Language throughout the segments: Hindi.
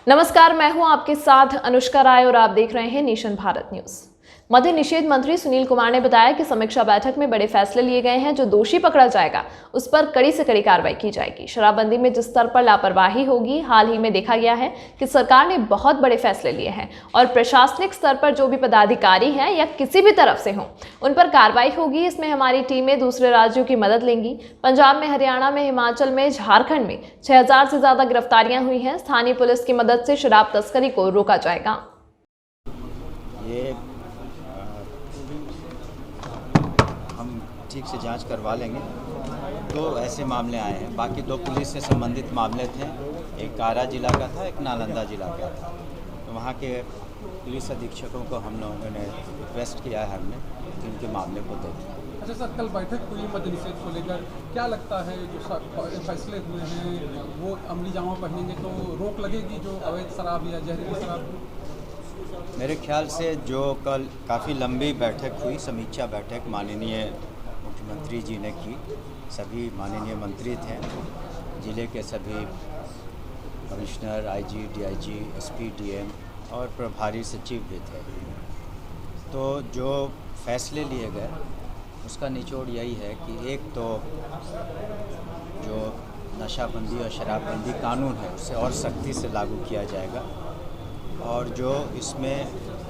नमस्कार, मैं हूं आपके साथ अनुष्का राय और आप देख रहे हैं नेशन भारत न्यूज। मद्य निषेध मंत्री सुनील कुमार ने बताया कि समीक्षा बैठक में बड़े फैसले लिए गए हैं। जो दोषी पकड़ा जाएगा उस पर कड़ी से कड़ी कार्रवाई की जाएगी। शराबबंदी में जिस स्तर पर लापरवाही होगी, हाल ही में देखा गया है कि सरकार ने बहुत बड़े फैसले लिए हैं और प्रशासनिक स्तर पर जो भी पदाधिकारी हैं या किसी भी तरफ से हों, उन पर कार्रवाई होगी। इसमें हमारी टीमें दूसरे राज्यों की मदद लेंगी। पंजाब में, हरियाणा में, हिमाचल में, झारखंड में 6000 से ज्यादा गिरफ्तारियां हुई हैं। स्थानीय पुलिस की मदद से शराब तस्करी को रोका जाएगा। ये हम ठीक से जांच करवा लेंगे। दो ऐसे मामले आए हैं, बाकी दो पुलिस से संबंधित मामले थे। एक कारा जिला का था, एक नालंदा जिला का था। तो वहाँ के पुलिस अधीक्षकों को हम लोगों ने रिक्वेस्ट किया है हमने कि उनके मामले को देखें। अच्छा सर, कल बैठक हुई मद्य निषेध को लेकर, क्या लगता है जो फैसले हुए हैं वो अमली जामा पहनेंगे तो रोक लगेगी जो अवैध शराब या जहरीली शराब? मेरे ख्याल से जो कल काफ़ी लंबी बैठक हुई, समीक्षा बैठक माननीय मुख्यमंत्री जी ने की, सभी माननीय मंत्री थे, जिले के सभी commissioner, IG, DIG, SP, DM और प्रभारी सचिव भी थे। तो जो फैसले लिए गए उसका निचोड़ यही है कि एक तो जो नशाबंदी और शराबबंदी कानून है उसे और सख्ती से लागू किया जाएगा, और जो इसमें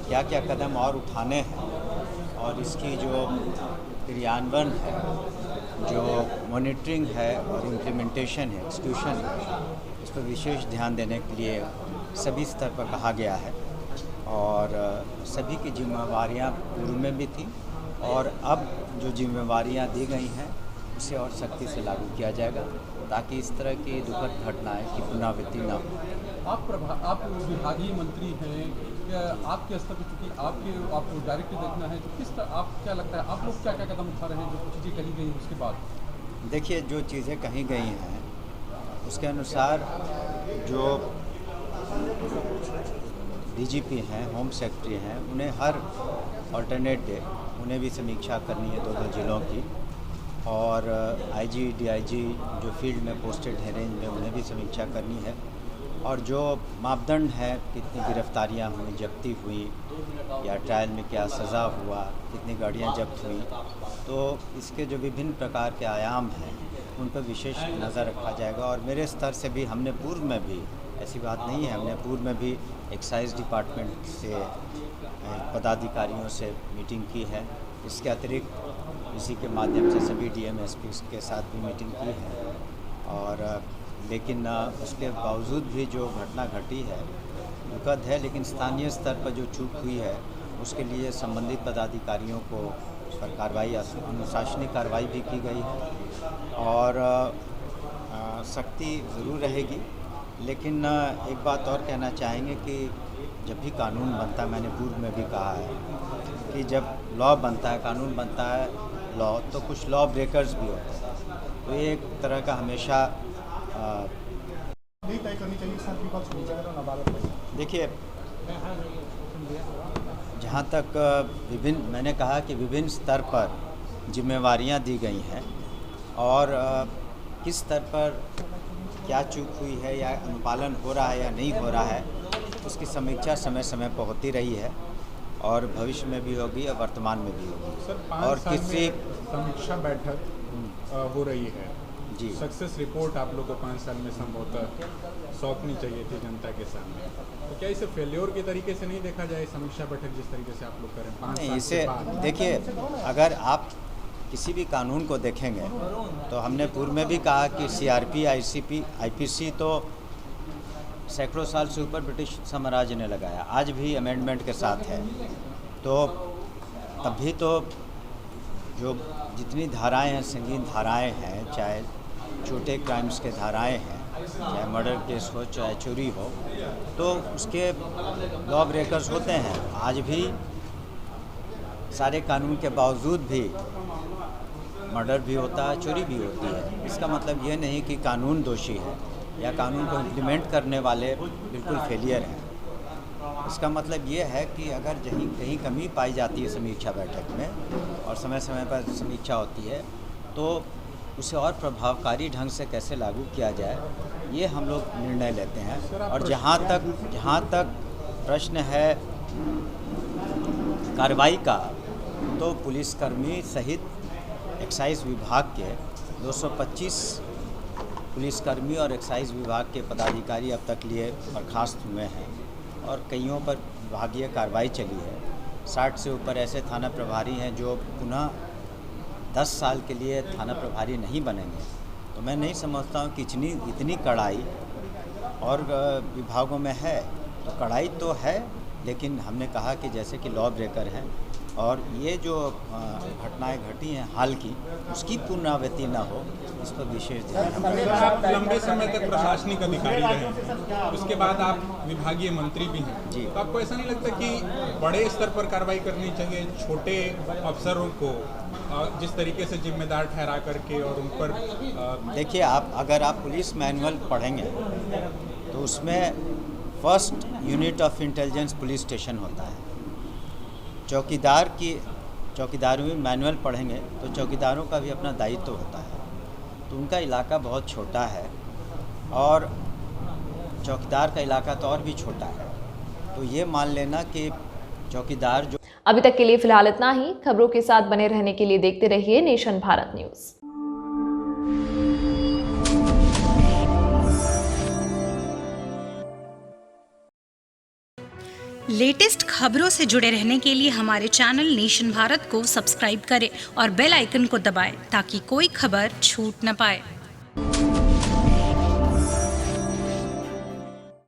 क्या क्या कदम और उठाने हैं और इसकी जो क्रियान्वयन है, जो मॉनिटरिंग है और इम्प्लीमेंटेशन है, एक्सक्यूशन है, इस पर विशेष ध्यान देने के लिए सभी स्तर पर कहा गया है। और सभी की जिम्मेवारियां पूर्व में भी थी और अब जो जिम्मेवारियां दी गई हैं उसे और सख्ती से लागू किया जाएगा ताकि इस तरह की दुखद घटनाएं की पुनरावृत्ति न हो। आप विभागीय मंत्री हैं, आपके स्तर पर चूँकि आपको डायरेक्ट देखना है, तो किस तरह आप क्या लगता है आप लोग क्या क्या कदम उठा रहे हैं जो चीज़ें कही गई उसके बाद? देखिए, जो चीज़ें कही गई हैं उसके अनुसार जो डीजीपी हैं, होम सेक्रेटरी हैं, उन्हें हर ऑल्टरनेट डे उन्हें भी समीक्षा करनी है दो जिलों की, और आईजी, डीआईजी जो फील्ड में पोस्टेड हैं रेंज में, उन्हें भी समीक्षा करनी है। और जो मापदंड है, कितनी गिरफ्तारियां हुई, जब्ती हुई या ट्रायल में क्या सज़ा हुआ, कितनी गाड़ियां जब्त हुई, तो इसके जो विभिन्न प्रकार के आयाम हैं उन पर विशेष नज़र रखा जाएगा। और मेरे स्तर से भी हमने पूर्व में भी, ऐसी बात नहीं है, हमने पूर्व में भी एक्साइज डिपार्टमेंट से पदाधिकारियों से मीटिंग की है। इसके अतिरिक्त इसी के माध्यम से सभी डीएम एसपी के साथ भी मीटिंग की है। और लेकिन उसके बावजूद भी जो घटना घटी है दुखद है, लेकिन स्थानीय स्तर पर जो चूक हुई है उसके लिए संबंधित पदाधिकारियों को पर कार्रवाई, अनुशासनिक कार्रवाई भी की गई है और सख्ती ज़रूर रहेगी। लेकिन एक बात और कहना चाहेंगे कि जब भी कानून बनता है, मैंने पूर्व में भी कहा है कि जब लॉ बनता है, कानून बनता है लॉ, तो कुछ लॉ ब्रेकर्स भी होते हैं। तो ये एक तरह का हमेशा देखिए, जहाँ तक मैंने कहा कि विभिन्न स्तर पर जिम्मेवारियाँ दी गई हैं और किस स्तर पर क्या चूक हुई है या अनुपालन हो रहा है या नहीं हो रहा है, उसकी समीक्षा समय समय पर होती रही है और भविष्य में भी होगी और वर्तमान में भी होगी। सर, और किसी समीक्षा बैठक हो रही है जी, सक्सेस रिपोर्ट आप लोग को 5 साल में संभवतः सौंपनी चाहिए थी जनता के सामने, तो क्या इसे फेल्योर के तरीके से नहीं देखा जाए समीक्षा बैठक जिस तरीके से आप लोग करें 5 साल इसे के बाद? देखिए, अगर आप किसी भी कानून को देखेंगे तो हमने पूर्व में भी कहा कि सीआरपी, आईसीपी, आईपीसी तो सैकड़ों साल से ऊपर ब्रिटिश साम्राज्य ने लगाया, आज भी अमेंडमेंट के साथ है। तो तभी तो जो जितनी धाराएं हैं, संगीन धाराएं हैं, चाहे छोटे क्राइम्स के धाराएं हैं, चाहे मर्डर केस हो, चाहे चोरी हो, तो उसके लॉ ब्रेकर्स होते हैं। आज भी सारे कानून के बावजूद भी मर्डर भी होता है, चोरी भी होती है। इसका मतलब ये नहीं कि कानून दोषी है या कानून को इम्प्लीमेंट करने वाले बिल्कुल फेलियर हैं। इसका मतलब ये है कि अगर कहीं कमी पाई जाती है समीक्षा बैठक में और समय समय पर समीक्षा होती है, तो उसे और प्रभावकारी ढंग से कैसे लागू किया जाए, ये हम लोग निर्णय लेते हैं। और जहाँ तक प्रश्न है कार्रवाई का, तो पुलिसकर्मी सहित एक्साइज विभाग के 225 पुलिसकर्मी और एक्साइज विभाग के पदाधिकारी अब तक लिए बर्खास्त हुए हैं और कईयों पर विभागीय कार्रवाई चली है। 60 से ऊपर ऐसे थाना प्रभारी हैं जो पुनः 10 साल के लिए थाना प्रभारी नहीं बनेंगे। तो मैं नहीं समझता हूँ कि इतनी कड़ाई और विभागों में है। तो कड़ाई तो है, लेकिन हमने कहा कि जैसे कि लॉ ब्रेकर हैं और ये जो घटनाएं घटी हैं हाल की, उसकी पुनरावृत्ति ना हो, इस पर विशेष ध्यान। आप लंबे समय तक प्रशासनिक अधिकारी रहे, उसके बाद आप विभागीय मंत्री भी हैं जी। तो आपको ऐसा नहीं लगता कि बड़े स्तर पर कार्रवाई करनी चाहिए, छोटे अफसरों को जिस तरीके से जिम्मेदार ठहरा करके और उन पर देखिए, अगर आप पुलिस मैनुअल पढ़ेंगे तो उसमें first unit of intelligence police station होता है। चौकीदारों में मैनुअल पढ़ेंगे तो चौकीदारों का भी अपना दायित्व होता है। तो उनका इलाका बहुत छोटा है और चौकीदार का इलाका तो और भी छोटा है। तो ये मान लेना कि चौकीदार जो अभी तक के लिए फिलहाल इतना ही। खबरों के साथ बने रहने के लिए देखते रहिए नेशन भारत न्यूज़। लेटेस्ट खबरों से जुड़े रहने के लिए हमारे चैनल नेशन भारत को सब्सक्राइब करें और बेल आइकन को दबाएं ताकि कोई खबर छूट न पाए।